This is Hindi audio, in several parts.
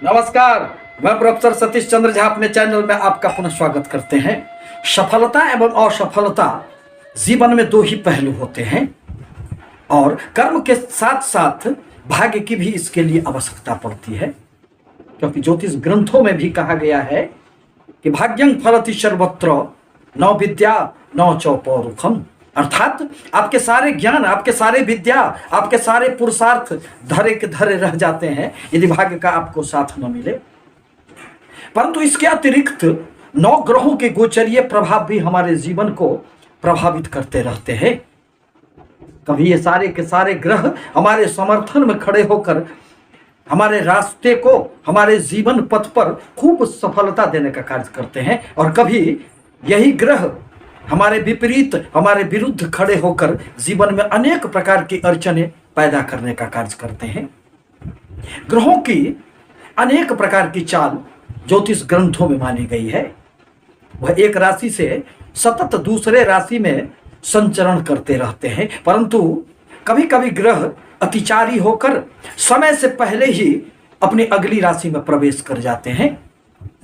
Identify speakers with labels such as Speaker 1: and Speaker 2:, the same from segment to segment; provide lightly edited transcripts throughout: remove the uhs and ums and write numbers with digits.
Speaker 1: नमस्कार। मैं प्रोफेसर सतीश चंद्र झा अपने चैनल में आपका पुनः स्वागत करते हैं। सफलता एवं असफलता जीवन में दो ही पहलू होते हैं और कर्म के साथ साथ भाग्य की भी इसके लिए आवश्यकता पड़ती है, क्योंकि ज्योतिष ग्रंथों में भी कहा गया है कि भाग्यं फलति सर्वत्र न विद्या न च पौरुषम, अर्थात आपके सारे ज्ञान, आपके सारे विद्या, आपके सारे पुरुषार्थ धरे के धरे रह जाते हैं यदि भाग्य का आपको साथ न मिले। परंतु इसके अतिरिक्त 9 ग्रहों के गोचरीय प्रभाव भी हमारे जीवन को प्रभावित करते रहते हैं। कभी ये सारे के सारे ग्रह हमारे समर्थन में खड़े होकर हमारे रास्ते को, हमारे जीवन पथ पर खूब सफलता देने का कार्य करते हैं, और कभी यही ग्रह हमारे विपरीत, हमारे विरुद्ध खड़े होकर जीवन में अनेक प्रकार की अड़चनें पैदा करने का कार्य करते हैं। ग्रहों की अनेक प्रकार की चाल ज्योतिष ग्रंथों में मानी गई है। वह एक राशि से सतत दूसरे राशि में संचरण करते रहते हैं, परंतु कभी कभी ग्रह अतिचारी होकर समय से पहले ही अपनी अगली राशि में प्रवेश कर जाते हैं।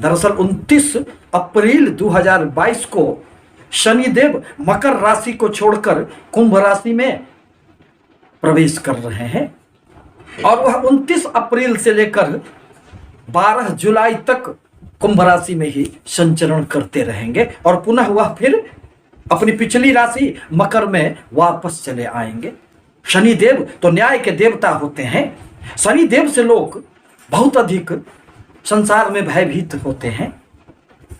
Speaker 1: दरअसल 29 अप्रैल 2022 को शनिदेव मकर राशि को छोड़कर कुंभ राशि में प्रवेश कर रहे हैं और वह 29 अप्रैल से लेकर 12 जुलाई तक कुंभ राशि में ही संचरण करते रहेंगे और पुनः वह फिर अपनी पिछली राशि मकर में वापस चले आएंगे। शनिदेव तो न्याय के देवता होते हैं। शनिदेव से लोग बहुत अधिक संसार में भयभीत होते हैं,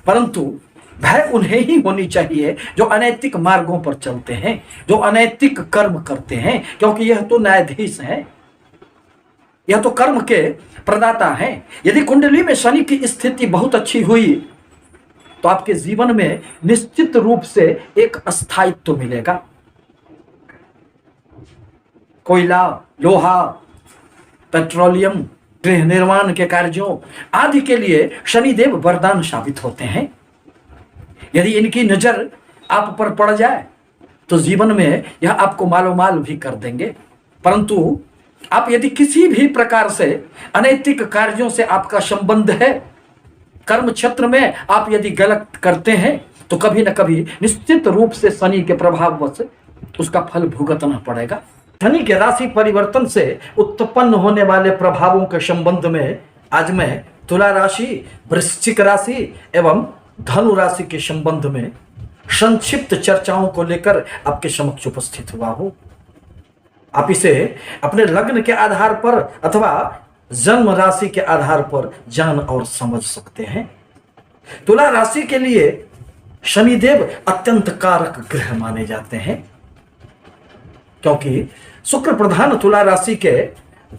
Speaker 1: परंतु भय उन्हें ही होनी चाहिए जो अनैतिक मार्गों पर चलते हैं, जो अनैतिक कर्म करते हैं, क्योंकि यह तो न्यायाधीश हैं, यह तो कर्म के प्रदाता हैं। यदि कुंडली में शनि की स्थिति बहुत अच्छी हुई तो आपके जीवन में निश्चित रूप से एक स्थायित्व मिलेगा। कोयला, लोहा, पेट्रोलियम, गृह निर्माण के कार्यों आदि के लिए शनिदेव वरदान साबित होते हैं। यदि इनकी नजर आप पर पड़ जाए तो जीवन में यह आपको मालोमाल भी कर देंगे, परंतु आप यदि किसी भी प्रकार से अनैतिक कार्यों से आपका संबंध है, कर्म क्षेत्र में आप यदि गलत करते हैं तो कभी न कभी निश्चित रूप से शनि के प्रभाव से उसका फल भुगतना पड़ेगा। शनि के राशि परिवर्तन से उत्पन्न होने वाले प्रभावों के संबंध में आज मैं तुला राशि, वृश्चिक राशि एवं धनु राशि के संबंध में संक्षिप्त चर्चाओं को लेकर आपके समक्ष उपस्थित हुआ हूं। आप इसे अपने लग्न के आधार पर अथवा जन्म राशि के आधार पर जान और समझ सकते हैं। तुला राशि के लिए शनिदेव अत्यंत कारक ग्रह माने जाते हैं, क्योंकि शुक्र प्रधान तुला राशि के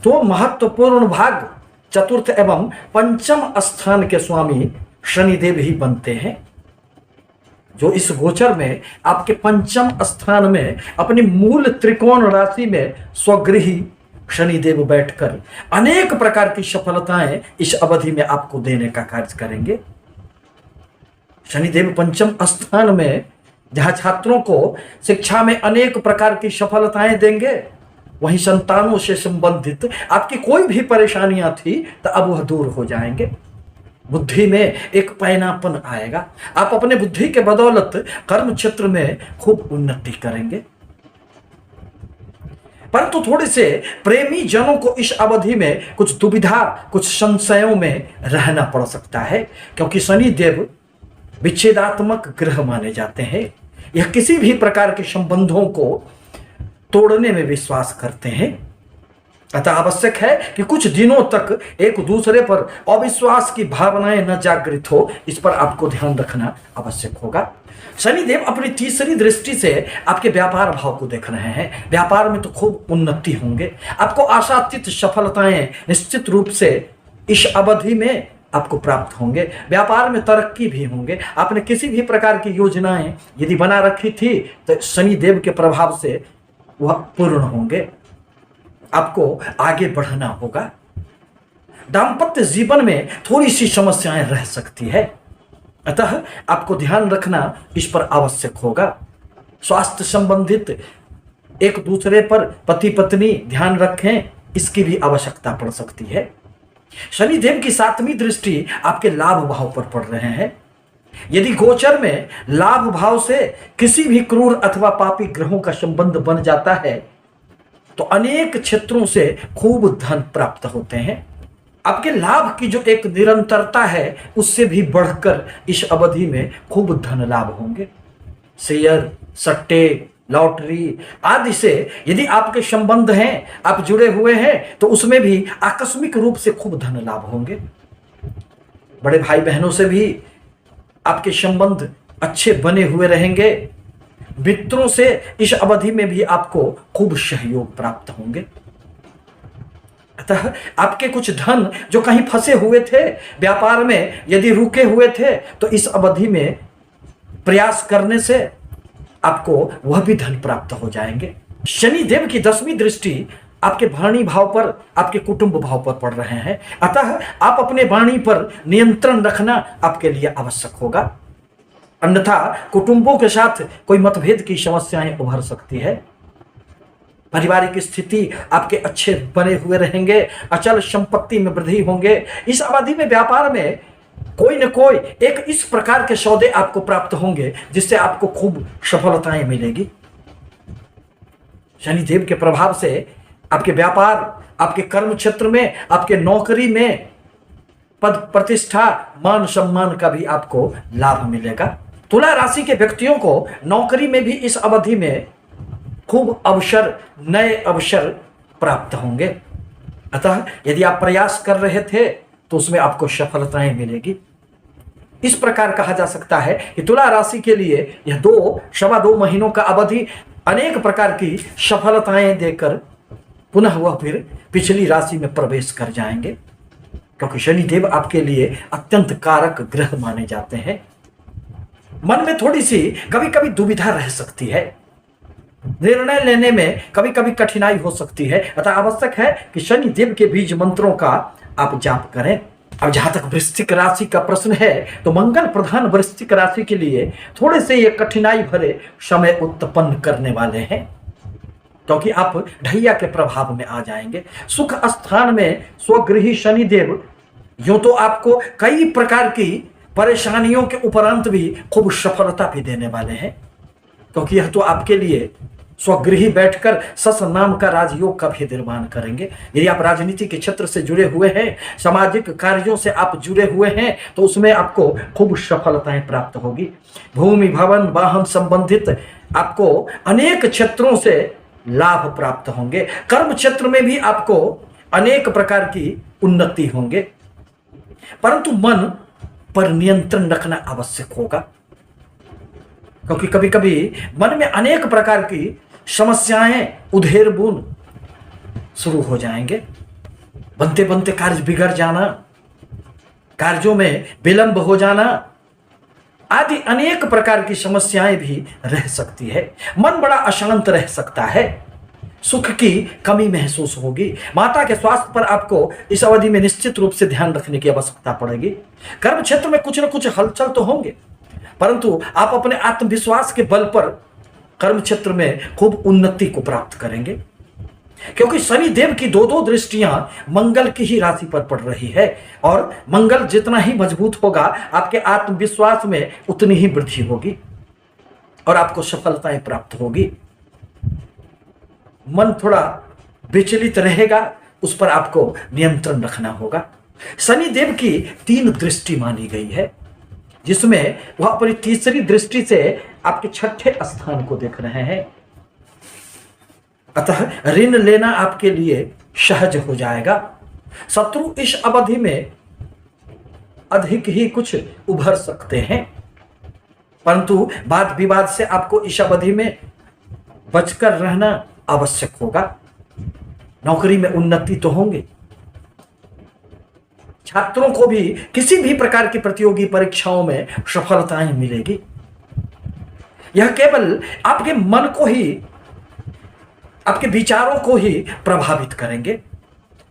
Speaker 1: 2 महत्वपूर्ण भाग चतुर्थ एवं पंचम स्थान के स्वामी शनिदेव ही बनते हैं, जो इस गोचर में आपके पंचम स्थान में अपनी मूल त्रिकोण राशि में स्वगृही शनिदेव बैठकर अनेक प्रकार की सफलताएं इस अवधि में आपको देने का कार्य करेंगे। शनिदेव पंचम स्थान में जहां छात्रों को शिक्षा में अनेक प्रकार की सफलताएं देंगे, वहीं संतानों से संबंधित आपकी कोई भी परेशानियां थी तो अब वह दूर हो जाएंगे। बुद्धि में एक पैनापन आएगा। आप अपने बुद्धि के बदौलत कर्म क्षेत्र में खूब उन्नति करेंगे। परंतु थोड़े से प्रेमी जनों को इस अवधि में कुछ दुविधा, कुछ संशयों में रहना पड़ सकता है, क्योंकि शनि देव विच्छेदात्मक ग्रह माने जाते हैं। यह किसी भी प्रकार के संबंधों को तोड़ने में विश्वास करते हैं। अतः आवश्यक है कि कुछ दिनों तक एक दूसरे पर अविश्वास की भावनाएं न जागृत हो, इस पर आपको ध्यान रखना आवश्यक होगा। शनिदेव अपनी तीसरी दृष्टि से आपके व्यापार भाव को देख रहे हैं। व्यापार में तो खूब उन्नति होंगे, आपको आशातीत सफलताएं निश्चित रूप से इस अवधि में आपको प्राप्त होंगे। व्यापार में तरक्की भी होंगे। आपने किसी भी प्रकार की योजनाएं यदि बना रखी थी तो शनिदेव के प्रभाव से वह पूर्ण होंगे। आपको आगे बढ़ना होगा। दाम्पत्य जीवन में थोड़ी सी समस्याएं रह सकती है, अतः आपको ध्यान रखना इस पर आवश्यक होगा। स्वास्थ्य संबंधित एक दूसरे पर पति पत्नी ध्यान रखें, इसकी भी आवश्यकता पड़ सकती है। शनि देव की 7वीं दृष्टि आपके लाभ भाव पर पड़ रहे हैं। यदि गोचर में लाभ भाव से किसी भी क्रूर अथवा पापी ग्रहों का संबंध बन जाता है तो अनेक क्षेत्रों से खूब धन प्राप्त होते हैं। आपके लाभ की जो एक निरंतरता है उससे भी बढ़कर इस अवधि में खूब धन लाभ होंगे। शेयर, सट्टे, लॉटरी आदि से यदि आपके संबंध हैं, आप जुड़े हुए हैं, तो उसमें भी आकस्मिक रूप से खूब धन लाभ होंगे। बड़े भाई बहनों से भी आपके संबंध अच्छे बने हुए रहेंगे। मित्रों से इस अवधि में भी आपको खूब सहयोग प्राप्त होंगे। अतः आपके कुछ धन जो कहीं फंसे हुए थे, व्यापार में यदि रुके हुए थे, तो इस अवधि में प्रयास करने से आपको वह भी धन प्राप्त हो जाएंगे। शनि देव की 10वीं दृष्टि आपके वाणी भाव पर, आपके कुटुंब भाव पर पड़ रहे हैं। अतः आप अपने वाणी पर नियंत्रण रखना आपके लिए आवश्यक होगा, अन्यथा कुटुंबों के साथ कोई मतभेद की समस्याएं उभर सकती है। पारिवारिक स्थिति आपके अच्छे बने हुए रहेंगे, अचल संपत्ति में वृद्धि होंगे। इस अवधि में व्यापार में कोई न कोई एक इस प्रकार के सौदे आपको प्राप्त होंगे जिससे आपको खूब सफलताएं मिलेगी। शनि देव के प्रभाव से आपके व्यापार, आपके कर्म क्षेत्र में, आपके नौकरी में पद प्रतिष्ठा, मान सम्मान का भी आपको लाभ मिलेगा। तुला राशि के व्यक्तियों को नौकरी में भी इस अवधि में खूब अवसर, नए अवसर प्राप्त होंगे। अतः यदि आप प्रयास कर रहे थे तो उसमें आपको सफलताएं मिलेगी। इस प्रकार कहा जा सकता है कि तुला राशि के लिए यह 2-2.25 महीनों का अवधि अनेक प्रकार की सफलताएं देकर पुनः वह फिर पिछली राशि में प्रवेश कर जाएंगे, क्योंकि शनि देव आपके लिए अत्यंत कारक ग्रह माने जाते हैं। मन में थोड़ी सी कभी कभी दुविधा रह सकती है, निर्णय लेने में कभी कभी कठिनाई हो सकती है। अतः आवश्यक है कि शनि देव के बीज मंत्रों का आप जाप करें। अब जहां तक वृश्चिक राशि का प्रश्न है, तो मंगल प्रधान वृश्चिक राशि के लिए थोड़े से ये कठिनाई भरे समय उत्पन्न करने वाले हैं, क्योंकि आप ढैया के प्रभाव में आ जाएंगे। सुख स्थान में स्वगृही शनि देव यूं तो आपको कई प्रकार की परेशानियों के उपरांत भी खूब सफलता भी देने वाले हैं, क्योंकि यह तो आपके लिए स्वगृही बैठकर सस नाम का राजयोग का भी निर्माण करेंगे। यदि आप राजनीति के क्षेत्र से जुड़े हुए हैं, सामाजिक कार्यों से आप जुड़े हुए हैं, तो उसमें आपको खूब सफलताएं प्राप्त होगी। भूमि, भवन, वाहन संबंधित आपको अनेक क्षेत्रों से लाभ प्राप्त होंगे। कर्म क्षेत्र में भी आपको अनेक प्रकार की उन्नति होंगे, परंतु मन पर नियंत्रण रखना आवश्यक होगा, क्योंकि कभी कभी मन में अनेक प्रकार की समस्याएं उधेड़-बुन शुरू हो जाएंगे। बनते बनते कार्य बिगड़ जाना, कार्यों में विलंब हो जाना आदि अनेक प्रकार की समस्याएं भी रह सकती है। मन बड़ा अशांत रह सकता है, सुख की कमी महसूस होगी। माता के स्वास्थ्य पर आपको इस अवधि में निश्चित रूप से ध्यान रखने की आवश्यकता पड़ेगी। कर्म क्षेत्र में कुछ न कुछ हलचल तो होंगे, परंतु आप अपने आत्मविश्वास के बल पर कर्म क्षेत्र में खूब उन्नति को प्राप्त करेंगे, क्योंकि शनि देव की 2 दृष्टियां मंगल की ही राशि पर पड़ रही है, और मंगल जितना ही मजबूत होगा आपके आत्मविश्वास में उतनी ही वृद्धि होगी और आपको सफलताएं प्राप्त होगी। मन थोड़ा विचलित रहेगा, उस पर आपको नियंत्रण रखना होगा। शनि देव की 3 दृष्टि मानी गई है, जिसमें वह अपनी तीसरी दृष्टि से आपके 6ठे स्थान को देख रहे हैं। अतः ऋण लेना आपके लिए सहज हो जाएगा। शत्रु इस अवधि में अधिक ही कुछ उभर सकते हैं, परंतु वाद विवाद से आपको इस अवधि में बचकर रहना आवश्यक होगा। नौकरी में उन्नति तो होंगे। छात्रों को भी किसी भी प्रकार की प्रतियोगी परीक्षाओं में सफलताएं मिलेगी। यह केवल आपके मन को ही, आपके विचारों को ही प्रभावित करेंगे,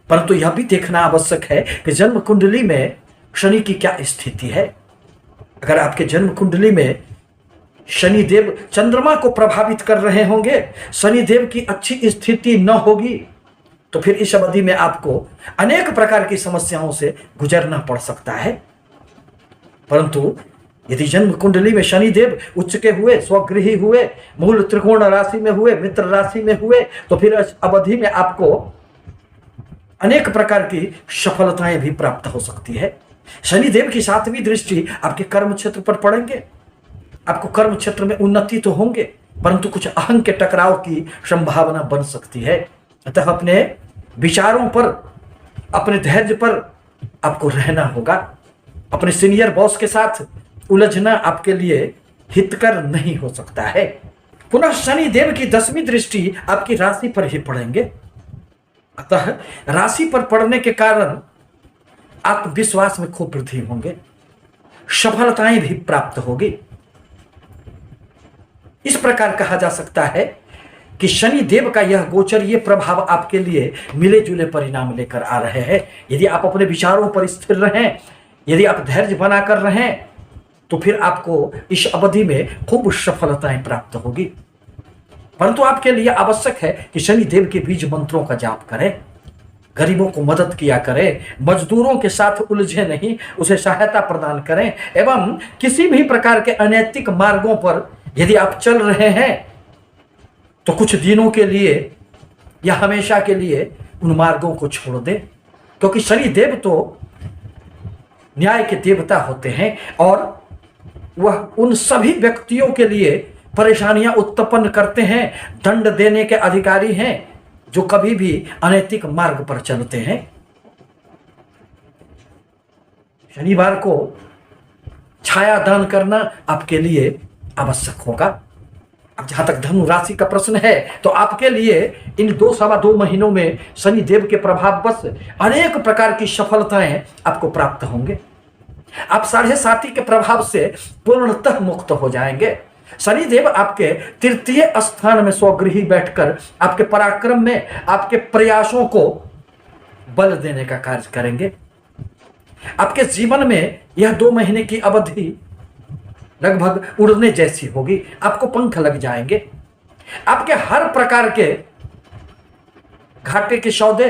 Speaker 1: परंतु यह भी देखना आवश्यक है कि जन्म कुंडली में शनि की क्या स्थिति है। अगर आपके जन्म कुंडली में शनि देव चंद्रमा को प्रभावित कर रहे होंगे, शनि देव की अच्छी स्थिति न होगी, तो फिर इस अवधि में आपको अनेक प्रकार की समस्याओं से गुजरना पड़ सकता है। परंतु यदि जन्म कुंडली में शनिदेव उच्च के हुए, स्वगृही हुए, मूल त्रिकोण राशि में हुए, मित्र राशि में हुए, तो फिर इस अवधि में आपको अनेक प्रकार की सफलताएं भी प्राप्त हो सकती है। शनिदेव की 7वीं दृष्टि आपके कर्म क्षेत्र पर पड़ेंगे। आपको कर्म क्षेत्र में उन्नति तो होंगे, परंतु कुछ अहंग के टकराव की संभावना बन सकती है। अतः अपने विचारों पर, अपने धैर्य पर आपको रहना होगा। अपने सीनियर बॉस के साथ उलझना आपके लिए हितकर नहीं हो सकता है। पुनः शनिदेव की 10वीं दृष्टि आपकी राशि पर ही पड़ेंगे। अतः राशि पर पड़ने के कारण आत्मविश्वास में खूब वृद्धि होंगे, सफलताएं भी प्राप्त होगी। इस प्रकार कहा जा सकता है कि शनि देव का यह गोचरीय प्रभाव आपके लिए मिले जुले परिणाम लेकर आ रहे हैं। यदि आप अपने विचारों पर स्थिर रहें, यदि आप धैर्य बनाकर रहें, तो फिर आपको इस अवधि में खूब सफलताएं प्राप्त होगी। परंतु आपके लिए आवश्यक है कि शनि देव के बीज मंत्रों का जाप करें, गरीबों को मदद किया करें, मजदूरों के साथ उलझे नहीं, उसे सहायता प्रदान करें, एवं किसी भी प्रकार के अनैतिक मार्गों पर यदि आप चल रहे हैं तो कुछ दिनों के लिए या हमेशा के लिए उन मार्गों को छोड़ दें, क्योंकि शनि देव तो न्याय के देवता होते हैं और वह उन सभी व्यक्तियों के लिए परेशानियां उत्पन्न करते हैं, दंड देने के अधिकारी हैं जो कभी भी अनैतिक मार्ग पर चलते हैं। शनिवार को छाया दान करना आपके लिए आवश्यक होगा। अब जहां तक धनु राशि का प्रश्न है, तो आपके लिए इन 2-2.5 महीनों में शनि देव के प्रभाव बस अनेक प्रकार की सफलताएं आपको प्राप्त होंगे। आप 7.5 के प्रभाव से पूर्णतः मुक्त हो जाएंगे। शनि देव आपके 3य स्थान में स्वगृही बैठकर आपके पराक्रम में, आपके प्रयासों को बल देने का कार्य करेंगे। आपके जीवन में यह 2 महीने की अवधि लगभग उड़ने जैसी होगी, आपको पंख लग जाएंगे। आपके हर प्रकार के घाटे के सौदे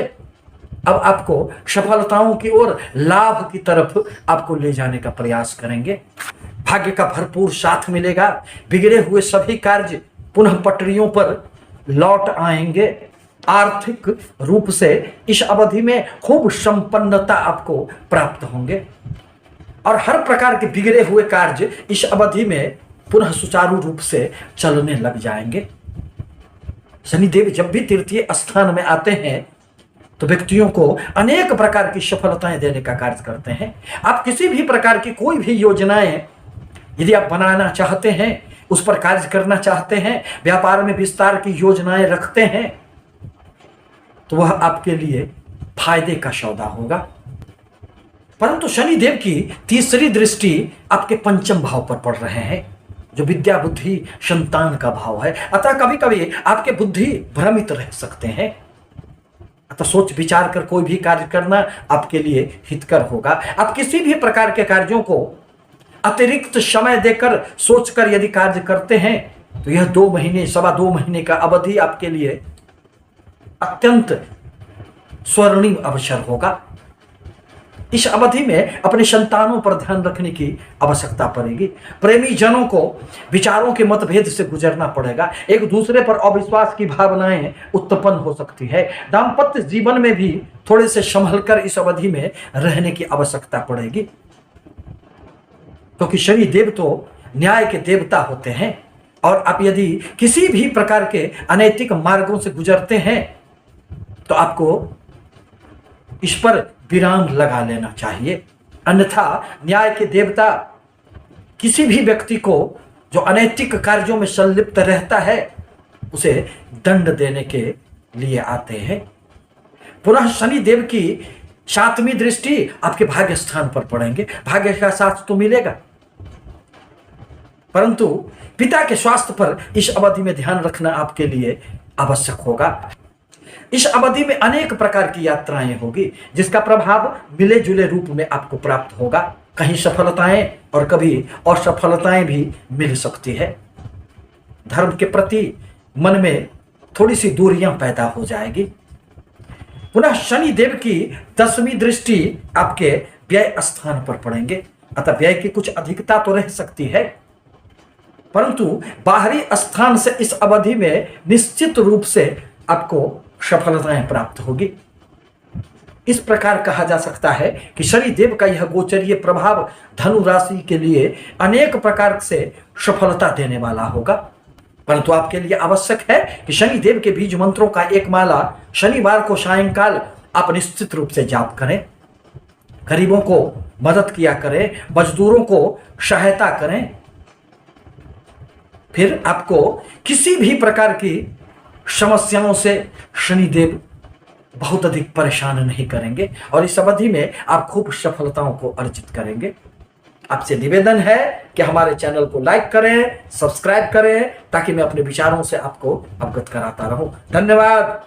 Speaker 1: अब आपको सफलताओं की ओर, लाभ की तरफ आपको ले जाने का प्रयास करेंगे। भाग्य का भरपूर साथ मिलेगा। बिगड़े हुए सभी कार्य पुनः पटरियों पर लौट आएंगे। आर्थिक रूप से इस अवधि में खूब संपन्नता आपको प्राप्त होंगे और हर प्रकार के बिगड़े हुए कार्य इस अवधि में पुनः सुचारू रूप से चलने लग जाएंगे। शनिदेव जब भी 3य स्थान में आते हैं तो व्यक्तियों को अनेक प्रकार की सफलताएं देने का कार्य करते हैं। आप किसी भी प्रकार की कोई भी योजनाएं यदि आप बनाना चाहते हैं, उस पर कार्य करना चाहते हैं, व्यापार में विस्तार की योजनाएं रखते हैं, तो वह आपके लिए फायदे का सौदा होगा। परंतु शनि देव की 3री दृष्टि आपके 5म भाव पर पड़ रहे हैं, जो विद्या बुद्धि संतान का भाव है। अतः कभी कभी आपके बुद्धि भ्रमित रह सकते हैं। अतः सोच विचार कर कोई भी कार्य करना आपके लिए हितकर होगा। आप किसी भी प्रकार के कार्यों को अतिरिक्त समय देकर सोचकर यदि कार्य करते हैं तो यह 2 महीने, 2.25 महीने का अवधि आपके लिए अत्यंत स्वर्णिम अवसर होगा। इस अवधि में अपने संतानों पर ध्यान रखने की आवश्यकता पड़ेगी। प्रेमी जनों को विचारों के मतभेद से गुजरना पड़ेगा। एक दूसरे पर अविश्वास की भावनाएं उत्पन्न हो सकती है। दाम्पत्य जीवन में भी थोड़े से संभल कर इस अवधि में रहने की आवश्यकता पड़ेगी, क्योंकि शनि देव तो न्याय के देवता होते हैं और आप यदि किसी भी प्रकार के अनैतिक मार्गों से गुजरते हैं तो आपको इस पर विराम लगा लेना चाहिए। अन्यथा न्याय के देवता किसी भी व्यक्ति को जो अनैतिक कार्यों में संलिप्त रहता है उसे दंड देने के लिए आते हैं। पुनः शनि देव की 7वीं दृष्टि आपके भाग्य स्थान पर पड़ेंगे। भाग्य का साथ तो मिलेगा, परंतु पिता के स्वास्थ्य पर इस अवधि में ध्यान रखना आपके लिए आवश्यक होगा। इस अवधि में अनेक प्रकार की यात्राएं होगी जिसका प्रभाव मिले जुले रूप में आपको प्राप्त होगा। कहीं सफलताएं और कभी असफलताएं भी मिल सकती है। धर्म के प्रति मन में थोड़ी सी दूरियां पैदा हो जाएगी। पुनः शनि देव की 10वीं दृष्टि आपके व्यय स्थान पर पड़ेंगे, अतः व्यय की कुछ अधिकता तो रह सकती है, परंतु बाहरी स्थान से इस अवधि में निश्चित रूप से आपको सफलताएं प्राप्त होगी। इस प्रकार कहा जा सकता है कि शनि देव का यह गोचरीय प्रभाव धनु राशि के लिए अनेक प्रकार से सफलता देने वाला होगा, परंतु आपके लिए आवश्यक है कि शनि देव के बीज मंत्रों का एक माला शनिवार को सायंकाल आप निश्चित रूप से जाप करें, गरीबों को मदद किया करें, मजदूरों को सहायता करें, फिर आपको किसी भी प्रकार की समस्याओं से शनिदेव बहुत अधिक परेशान नहीं करेंगे और इस अवधि में आप खूब सफलताओं को अर्जित करेंगे। आपसे निवेदन है कि हमारे चैनल को लाइक करें, सब्सक्राइब करें, ताकि मैं अपने विचारों से आपको अवगत कराता रहूं। धन्यवाद।